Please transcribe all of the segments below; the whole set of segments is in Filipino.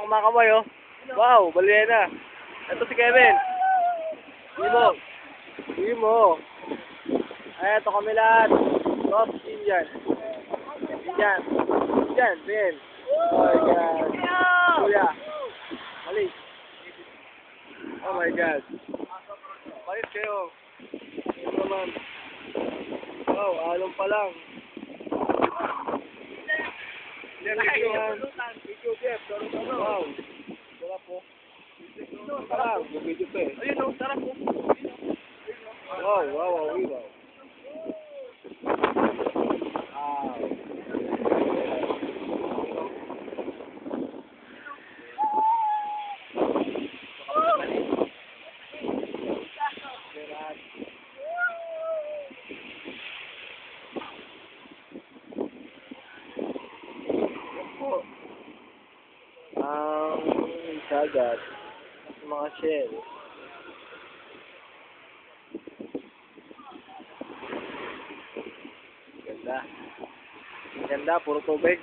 Ayan, kumakamay oh. Wow, balyena. Ito si Kevin. Hindi mo. Ayan, ito kami lahat. Top Indian. Indian, Ben. Oh my God. Kuya. Mali. Oh my God. Palit kayo. Ito naman. Wow, along pa lang. Wow. Sarap po. Sarap. Bumidyo pa eh. Ayun o, sarap po. Wow. Wow. Dagat at mga shell. Ganda, puro tubig.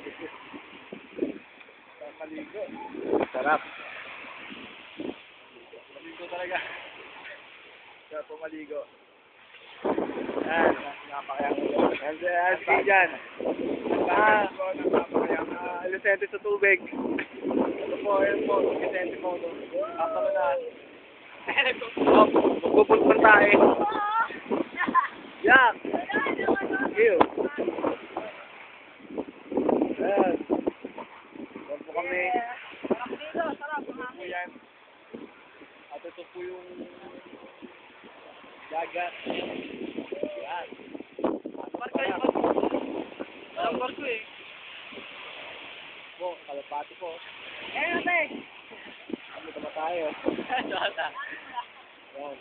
Maligo. Sarap. Maligo talaga. Sarap po maligo. Yan, napakayang. Yan, dyan. Ilusente sa tubig. Ito po, ilusente po. Kasama na. Magpupulpan tayo. Yak! Ew! Ayan. Yan po kami. Sarap po yan. At ito po yung dagat. Yan. Barko yan. Walang barko eh. Po, kalapati po. Ate! Kami tama tayo. Yan.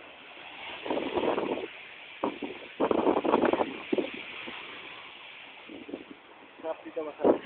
Sarap dito, masarap.